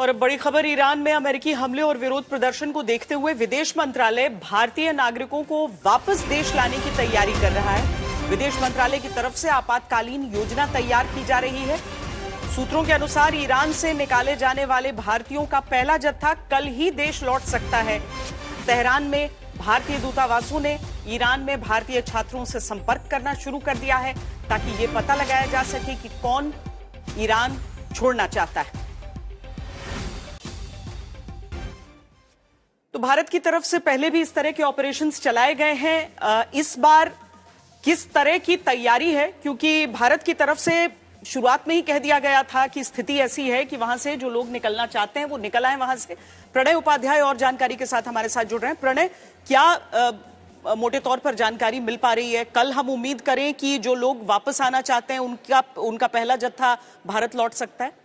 और बड़ी खबर, ईरान में अमेरिकी हमले और विरोध प्रदर्शन को देखते हुए विदेश मंत्रालय भारतीय नागरिकों को वापस देश लाने की तैयारी कर रहा है। विदेश मंत्रालय की तरफ से आपातकालीन योजना तैयार की जा रही है। सूत्रों के अनुसार ईरान से निकाले जाने वाले भारतीयों का पहला जत्था कल ही देश लौट सकता है। तेहरान में भारतीय दूतावासों ने ईरान में भारतीय छात्रों से संपर्क करना शुरू कर दिया है ताकि ये पता लगाया जा सके कि कौन ईरान छोड़ना चाहता है। तो भारत की तरफ से पहले भी इस तरह के ऑपरेशंस चलाए गए हैं। इस बार किस तरह की तैयारी है, क्योंकि भारत की तरफ से शुरुआत में ही कह दिया गया था कि स्थिति ऐसी है कि वहां से जो लोग निकलना चाहते हैं वो निकल आए वहां से। प्रणय उपाध्याय और जानकारी के साथ हमारे साथ जुड़ रहे हैं। प्रणय, क्या मोटे तौर पर जानकारी मिल पा रही है? कल हम उम्मीद करें कि जो लोग वापस आना चाहते हैं उनका पहला जत्था भारत लौट सकता है?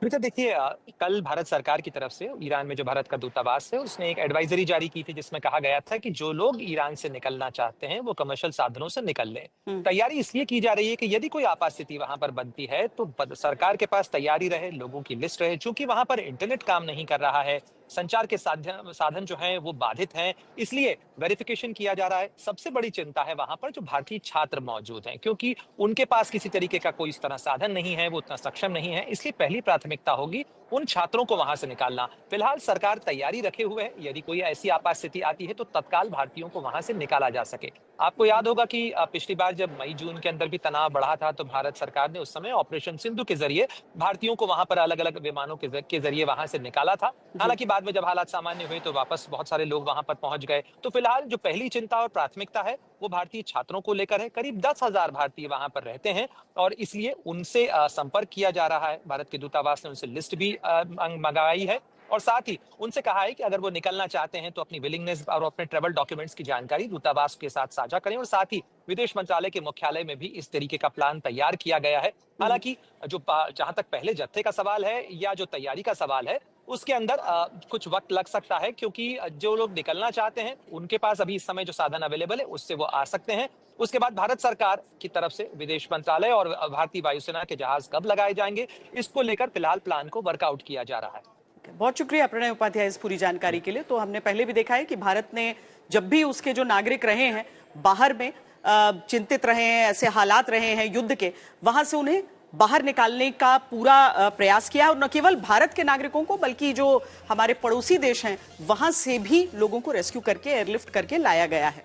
तो देखिए, कल भारत सरकार की तरफ से ईरान में जो भारत का दूतावास है उसने एक एडवाइजरी जारी की थी जिसमें कहा गया था कि जो लोग ईरान से निकलना चाहते हैं वो कमर्शियल साधनों से निकल लें। तैयारी इसलिए की जा रही है कि यदि कोई आपात स्थिति वहां पर बनती है तो सरकार के पास तैयारी रहे, लोगों की लिस्ट रहे। चूंकि वहां पर इंटरनेट काम नहीं कर रहा है, संचार के साधन जो हैं वो बाधित हैं, इसलिए वेरिफिकेशन किया जा रहा है। सबसे बड़ी चिंता है वहां पर जो भारतीय छात्र मौजूद हैं, क्योंकि उनके पास किसी तरीके का कोई इस तरह साधन नहीं है, वो उतना सक्षम नहीं है। इसलिए पहली प्राथमिकता होगी उन छात्रों को वहां से निकालना। फिलहाल सरकार तैयारी रखे हुए है, यदि कोई ऐसी आपात स्थिति आती है तो तत्काल भारतीयों को वहां से निकाला जा सके। आपको याद होगा कि पिछली बार जब मई जून के अंदर भी तनाव बढ़ा था तो भारत सरकार ने उस समय ऑपरेशन सिंधु के जरिए भारतीयों को वहां पर अलग अलग विमानों के जरिए वहां से निकाला था। हालांकि बाद में जब हालात सामान्य हुए तो वापस बहुत सारे लोग वहां पर पहुंच गए। तो फिलहाल जो पहली चिंता और प्राथमिकता है वो भारतीय छात्रों को लेकर है। करीब 10,000 भारतीय वहां पर रहते हैं और इसलिए उनसे संपर्क किया जा रहा है। भारत के दूतावास ने उनसे लिस्ट भी मंगाई है और साथ ही उनसे कहा है कि अगर वो निकलना चाहते हैं तो अपनी विलिंगनेस और अपने ट्रैवल डॉक्यूमेंट्स की जानकारी दूतावास के साथ साझा करें। और साथ ही विदेश मंत्रालय के मुख्यालय में भी इस तरीके का प्लान तैयार किया गया है। हालांकि जो जहां तक पहले जत्थे का सवाल है या जो तैयारी का सवाल है उसके अंदर कुछ वक्त लग सकता है, क्योंकि जो लोग निकलना चाहते हैं उनके पास अभी इस समय जो साधन अवेलेबल है उससे वो आ सकते हैं। उसके बाद भारत सरकार की तरफ से विदेश मंत्रालय और भारतीय वायुसेना के जहाज कब लगाए जाएंगे, इसको लेकर फिलहाल प्लान को वर्कआउट किया जा रहा है। बहुत शुक्रिया प्रणय उपाध्याय इस पूरी जानकारी के लिए। तो हमने पहले भी देखा है कि भारत ने जब भी उसके जो नागरिक रहे हैं बाहर में चिंतित रहे हैं, ऐसे हालात रहे हैं युद्ध के, वहां से उन्हें बाहर निकालने का पूरा प्रयास किया। और न केवल भारत के नागरिकों को बल्कि जो हमारे पड़ोसी देश हैं वहां से भी लोगों को रेस्क्यू करके एयरलिफ्ट करके लाया गया है।